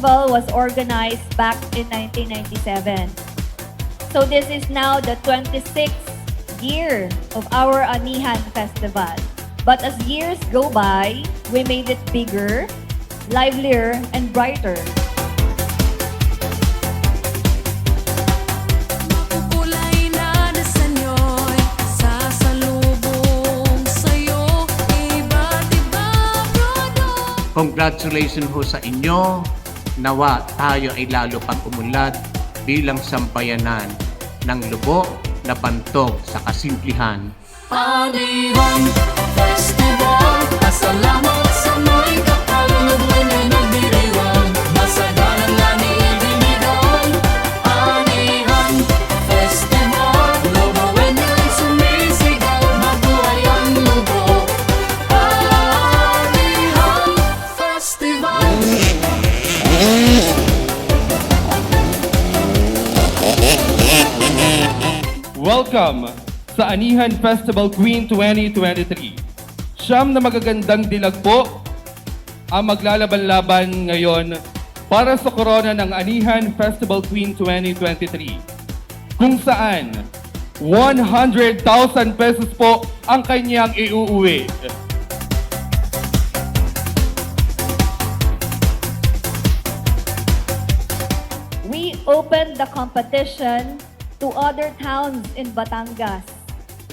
festival was organized back in 1997. So this is now the 26th year of our Anihan Festival. But as years go by, we made it bigger, livelier, and brighter. Makukulay na dasan nyo'y sasalubong sa'yo iba't ibang product. Congratulations ho sa inyo. Nawa tayo ay lalo pang umunlad bilang sampayanan ng lubok na bantog sa kasimplihan. Anihan Festival, pasalamat sa may kapal na buwan ay nagdiriwang, masagalang lani ibinigay. Anihan Festival, lumawen ay sumisigaw, mabuhay ang lubok. Anihan Festival. Welcome sa Anihan Festival Queen 2023. Siyam na magagandang dilag po ang maglalaban-laban ngayon para sa korona ng Anihan Festival Queen 2023. Kung saan 100,000 pesos po ang kanyang iuuwi. We opened the competition to other towns in Batangas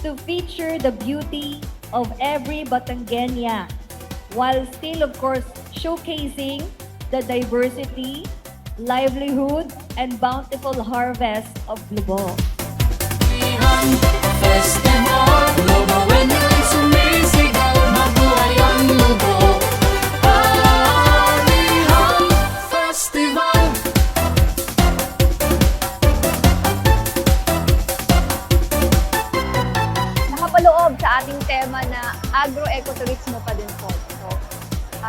to feature the beauty of every Batangueña, while still, of course, showcasing the diversity, livelihood, and bountiful harvest of Lubog. Anihan Festival, lumawen ay sumisigaw, mabuhay ang lubog. Anihan Festival. Nakapaloob sa ating tema na agro-ecoturismo pa din po. So,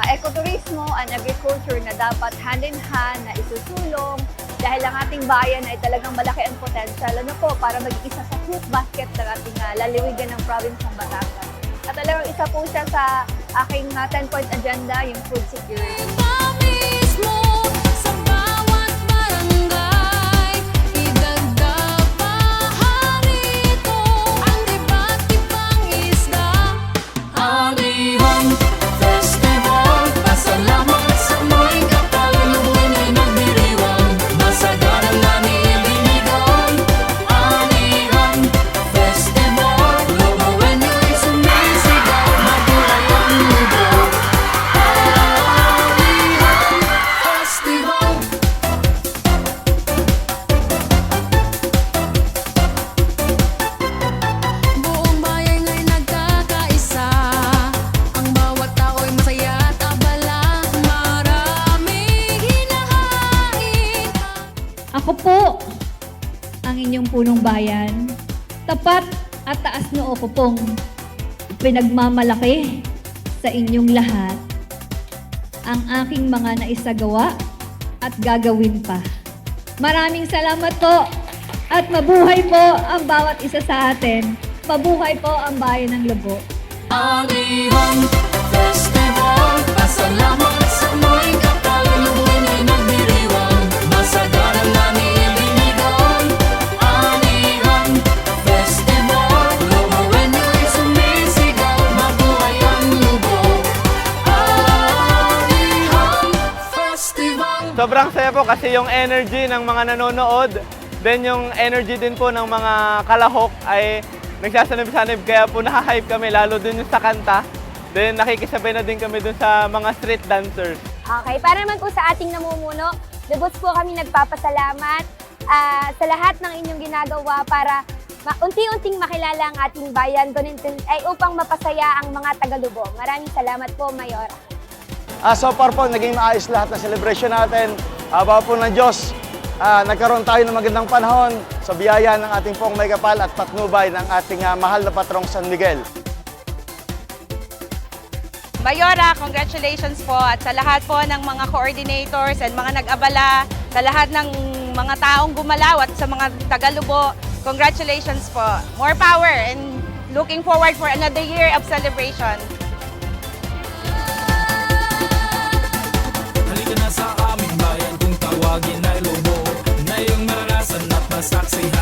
ecoturismo and agriculture na dapat hand in hand na isusulong dahil ang ating bayan ay talagang malaki ang potential para maging isa sa fruit basket ng ating laliwigan ng province ng Batangas. At talagang isa po siya sa aking 10-point agenda, yung food security. Tamis mo sa bawat barangay, idagdag pa harito ang iba't ibang isda. Anihan Festival, pasalamat sa may kapal na buwan ay nagdiriwang, masagalang lani ibinigay. Anihan Festival, lumawen ay sumisigaw, mabuhay ang lubog. Anihan Festival. Buong bayan ay nagkakaisa, ang bawat tao'y masaya at abala, maraming hinahain. Ako po, ang inyong punong bayan, tapat at taas noo ko pong pinagmamalaki sa inyong lahat ang aking mga naisagawa at gagawin pa. Maraming salamat po at mabuhay po ang bawat isa sa atin. Mabuhay po ang bayan ng Lubog. Anihan Festival, pasalamat sa may kapal na buwan ay nagdiriwang, masagalang lani ibinigay. Anihan Festival, lumawen ay sumisigaw, mabuhay ang lubog. Anihan Festival. Sobrang saya po kasi yung energy ng mga nanonood, then yung energy din po ng mga kalahok ay nagsasanib-sanib, kaya po nakahype kami lalo dun yung sa kanta. Then nakikisabay na din kami dun sa mga street dancers. Okay, para naman po sa ating namumuno, lubos po kami nagpapasalamat sa lahat ng inyong ginagawa para unti-unting makilala ang ating bayan ay upang mapasaya ang mga taga-Lubog. Maraming salamat po, Mayora. So far po, naging maayos lahat ng celebration natin. Awa po ng Diyos, nagkaroon tayo ng magandang panahon sa biyaya ng ating pong may kapal at patnubay ng ating mahal na patrong San Miguel. Mayora, congratulations po at sa lahat po ng mga coordinators and mga nag-abala, sa lahat ng mga taong gumalaw at sa mga taga-Lubo, congratulations po. More power and looking forward for another year of celebration. Halika na sa aming bayan, masaksihan